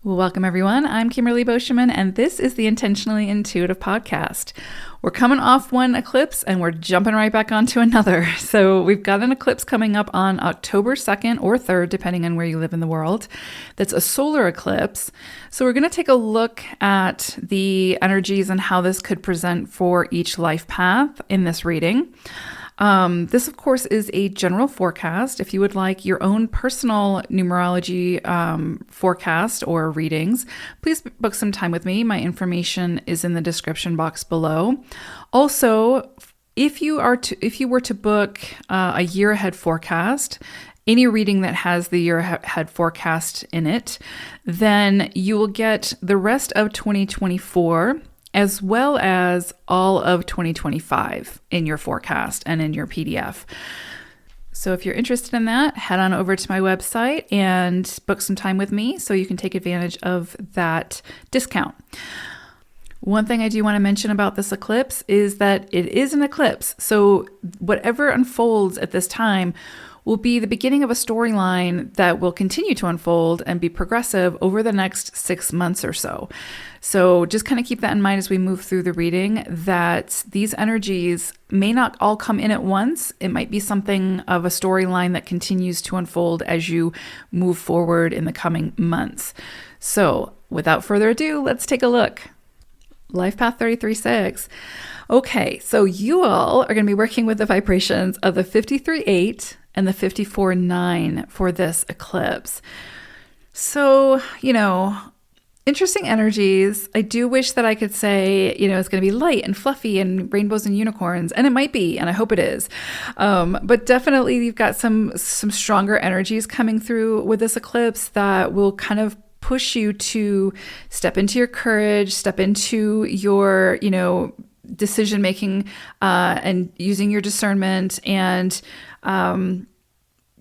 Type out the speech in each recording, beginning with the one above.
Welcome, everyone. I'm Kimberly Boscheman, and this is the Intentionally Intuitive podcast. We're coming off one eclipse, and we're jumping right back onto another. So we've got an eclipse coming up on October 2nd or 3rd, depending on where you live in the world. That's a solar eclipse. So we're going to take a look at the energies and how this could present for each life path in this reading. This, of course, is a general forecast. If you would like your own personal numerology forecast or readings, please book some time with me. My information is in the description box below. Also, if you were to book a year ahead forecast, any reading that has the year ahead forecast in it, then you will get the rest of 2024 as well as all of 2025 in your forecast and in your PDF. So if you're interested in that, head on over to my website and book some time with me so you can take advantage of that discount. One thing I do want to mention about this eclipse is that it is an eclipse. So whatever unfolds at this time will be the beginning of a storyline that will continue to unfold and be progressive over the next 6 months or so. So just kind of keep that in mind as we move through the reading, that these energies may not all come in at once. It might be something of a storyline that continues to unfold as you move forward in the coming months. So without further ado, let's take a look. Life Path 33-6. Okay, so you all are going to be working with the vibrations of the 53-8 and the 54-9 for this eclipse. So, interesting energies. I do wish that I could say, it's going to be light and fluffy and rainbows and unicorns, and it might be, and I hope it is. But definitely you've got some stronger energies coming through with this eclipse that will kind of push you to step into your courage, step into your, decision making, and using your discernment, and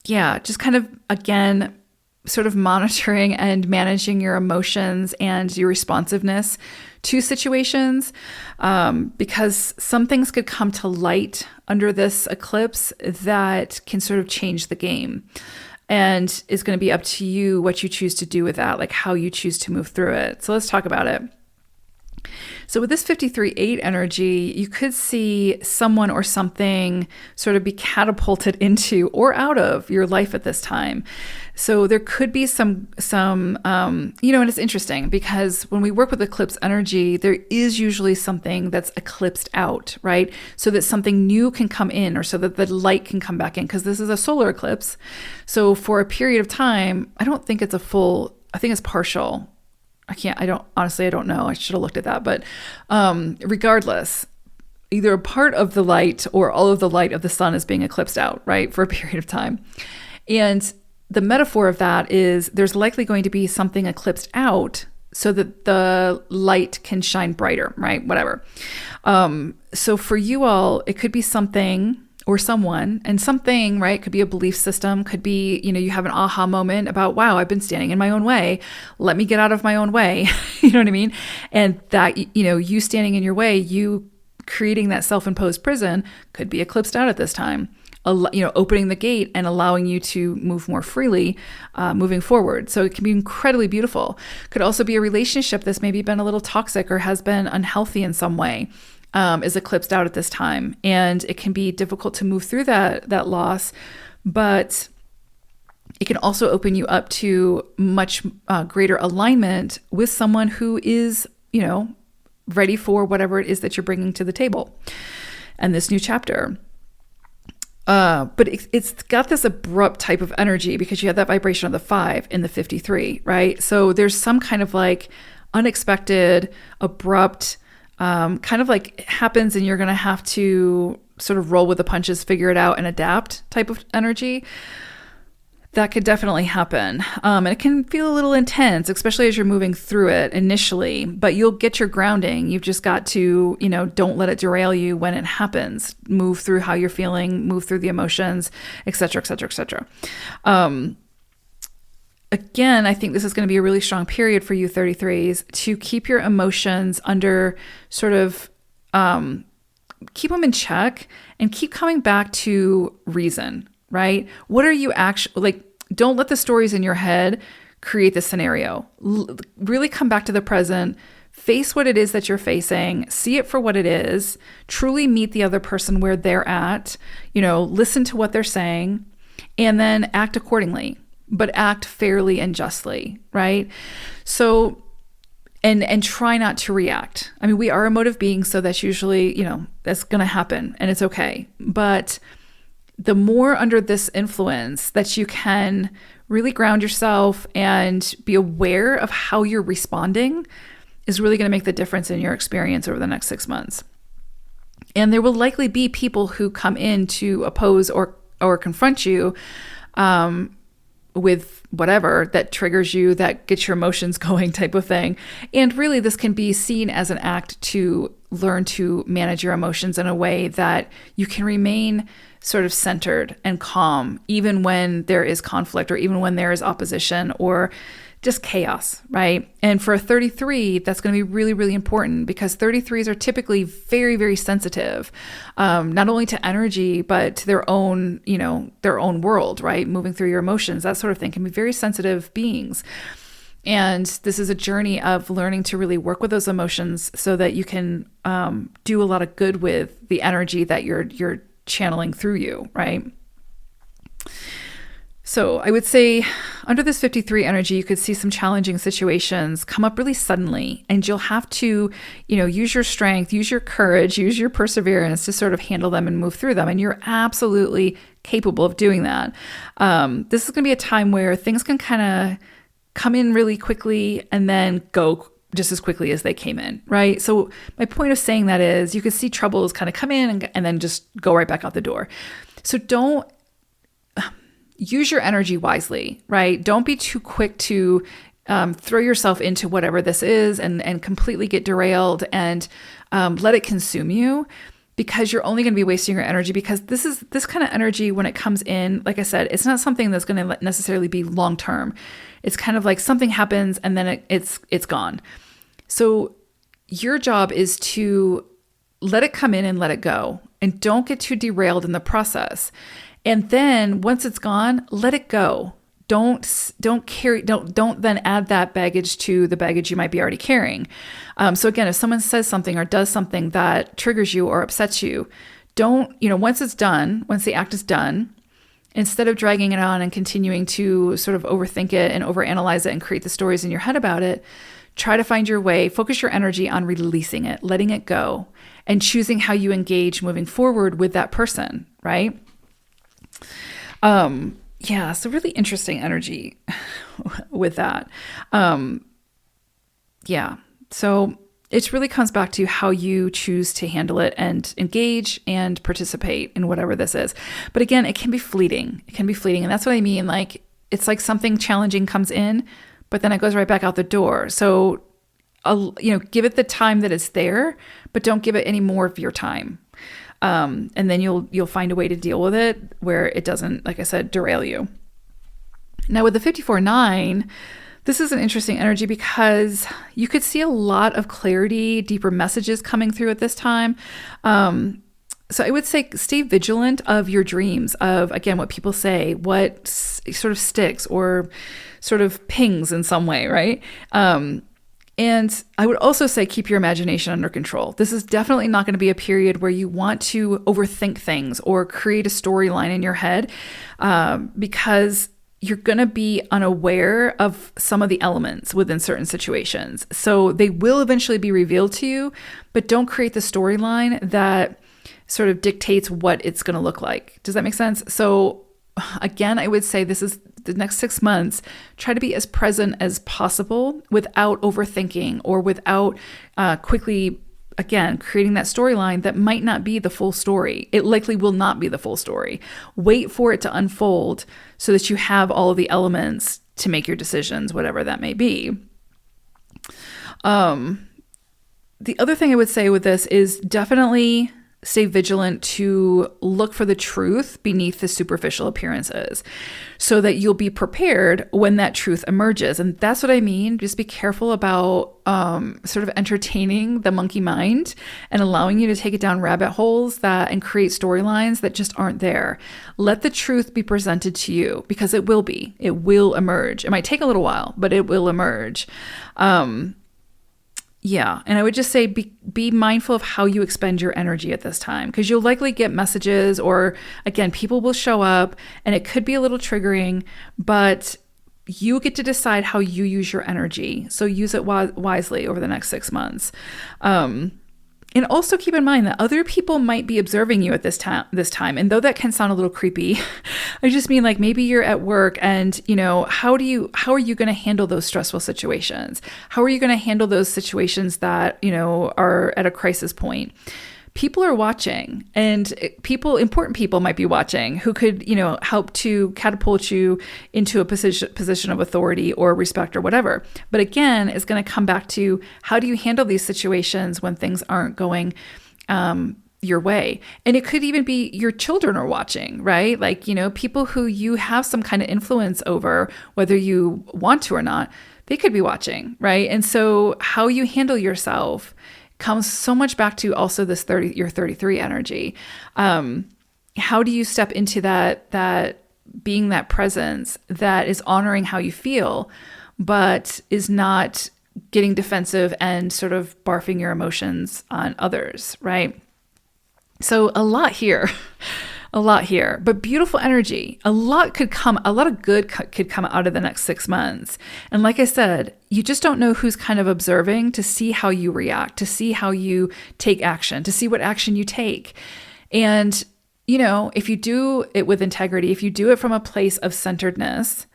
just kind of, again, sort of monitoring and managing your emotions and your responsiveness to situations, because some things could come to light under this eclipse that can sort of change the game. And it's going to be up to you what you choose to do with that, like how you choose to move through it. So let's talk about it. So with this 53-8 energy, you could see someone or something sort of be catapulted into or out of your life at this time. So there could be some, and it's interesting because when we work with eclipse energy, there is usually something that's eclipsed out, right? So that something new can come in, or so that the light can come back in, because this is a solar eclipse. So for a period of time, I don't think it's I think it's partial. I don't know. I should have looked at that. But regardless, either a part of the light or all of the light of the sun is being eclipsed out, right, for a period of time. And the metaphor of that is there's likely going to be something eclipsed out so that the light can shine brighter, right? Whatever. So for you all, it could be something or someone, and something, right? Could be a belief system, could be, you have an aha moment about, wow, I've been standing in my own way. Let me get out of my own way. You know what I mean? And that, you standing in your way, you creating that self-imposed prison could be eclipsed out at this time, opening the gate and allowing you to move more freely, moving forward. So it can be incredibly beautiful. Could also be a relationship that's maybe been a little toxic or has been unhealthy in some way. Is eclipsed out at this time. And it can be difficult to move through that loss, but it can also open you up to much greater alignment with someone who is, ready for whatever it is that you're bringing to the table and this new chapter. But it's got this abrupt type of energy because you have that vibration of the 5 in the 53, right? So there's some kind of like unexpected, abrupt, kind of like it happens and you're going to have to sort of roll with the punches, figure it out and adapt type of energy. That could definitely happen. And it can feel a little intense, especially as you're moving through it initially, but you'll get your grounding. You've just got to, don't let it derail you when it happens. Move through how you're feeling, move through the emotions, et cetera, et cetera, et cetera. Again, I think this is going to be a really strong period for you 33s to keep your emotions under sort of, keep them in check and keep coming back to reason, right? What are you actually, don't let the stories in your head create the scenario. Really come back to the present, face what it is that you're facing, see it for what it is, truly meet the other person where they're at, listen to what they're saying, and then act accordingly, but act fairly and justly, right? So, and try not to react. I mean, we are emotive beings, so that's usually, that's going to happen and it's okay. But the more under this influence that you can really ground yourself and be aware of how you're responding is really going to make the difference in your experience over the next 6 months. And there will likely be people who come in to oppose or confront you with whatever that triggers you, that gets your emotions going type of thing. And really, this can be seen as an act to learn to manage your emotions in a way that you can remain sort of centered and calm, even when there is conflict or even when there is opposition or just chaos, right? And for a 33, that's going to be really, really important because 33s are typically very, very sensitive, not only to energy, but to their own world, right? Moving through your emotions, that sort of thing, can be very sensitive beings. And this is a journey of learning to really work with those emotions so that you can do a lot of good with the energy that you're channeling through you, right? So I would say under this 53 energy, you could see some challenging situations come up really suddenly, and you'll have to, use your strength, use your courage, use your perseverance to sort of handle them and move through them. And you're absolutely capable of doing that. This is going to be a time where things can kind of come in really quickly and then go just as quickly as they came in, right? So my point of saying that is you could see troubles kind of come in and then just go right back out the door. So don't use your energy wisely, right? Don't be too quick to throw yourself into whatever this is and completely get derailed and let it consume you, because you're only going to be wasting your energy, because this kind of energy, when it comes in, like I said, it's not something that's going to necessarily be long term. It's kind of like something happens and then it's gone. So your job is to let it come in and let it go, and don't get too derailed in the process. And then once it's gone, let it go. Don't then add that baggage to the baggage you might be already carrying. So again, if someone says something or does something that triggers you or upsets you, once it's done, once the act is done, instead of dragging it on and continuing to sort of overthink it and overanalyze it and create the stories in your head about it, try to find your way, focus your energy on releasing it, letting it go, and choosing how you engage moving forward with that person, right? So really interesting energy with that. So it really comes back to how you choose to handle it and engage and participate in whatever this is. But again, it can be fleeting. And that's what I mean. Like, it's like something challenging comes in, but then it goes right back out the door. So, give it the time that it's there, but don't give it any more of your time. And then you'll find a way to deal with it where it doesn't, like I said, derail you. Now with the 54-9, this is an interesting energy because you could see a lot of clarity, deeper messages coming through at this time. So I would say stay vigilant of your dreams, of, again, what people say, what sort of sticks or sort of pings in some way, right? And I would also say keep your imagination under control. This is definitely not going to be a period where you want to overthink things or create a storyline in your head, because you're going to be unaware of some of the elements within certain situations. So they will eventually be revealed to you, but don't create the storyline that sort of dictates what it's going to look like. Does that make sense? So again, I would say this is the next 6 months, try to be as present as possible without overthinking or without quickly, again, creating that storyline that might not be the full story. It likely will not be the full story. Wait for it to unfold so that you have all of the elements to make your decisions, whatever that may be. The other thing I would say with this is definitely stay vigilant to look for the truth beneath the superficial appearances so that you'll be prepared when that truth emerges. And that's what I mean. Just be careful about sort of entertaining the monkey mind and allowing you to take it down rabbit holes and create storylines that just aren't there. Let the truth be presented to you, because it will be. It will emerge. It might take a little while, but it will emerge. Yeah. And I would just say be mindful of how you expend your energy at this time, because you'll likely get messages, or again, people will show up and it could be a little triggering, but you get to decide how you use your energy. So use it wisely over the next 6 months. And also keep in mind that other people might be observing you at this time. And though that can sound a little creepy, I just mean like maybe you're at work and, how are you going to handle those stressful situations? How are you going to handle those situations that, are at a crisis point? People are watching, and important people might be watching, who could, help to catapult you into a position of authority or respect or whatever. But again, it's going to come back to, how do you handle these situations when things aren't going your way? And it could even be your children are watching, right? Like, people who you have some kind of influence over, whether you want to or not, they could be watching, right? And so how you handle yourself comes so much back to also this your 33 energy. How do you step into that being that presence that is honoring how you feel, but is not getting defensive and sort of barfing your emotions on others, right? So a lot here, but beautiful energy. A lot of good could come out of the next 6 months. And like I said, you just don't know who's kind of observing to see how you react, to see how you take action, to see what action you take. And, if you do it with integrity, if you do it from a place of centeredness,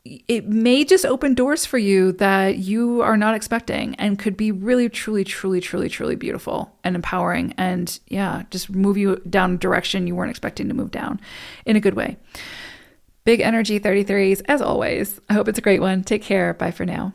it may just open doors for you that you are not expecting, and could be really, truly, truly, truly, truly beautiful and empowering. And yeah, just move you down a direction you weren't expecting to move down in a good way. Big energy 33s as always. I hope it's a great one. Take care. Bye for now.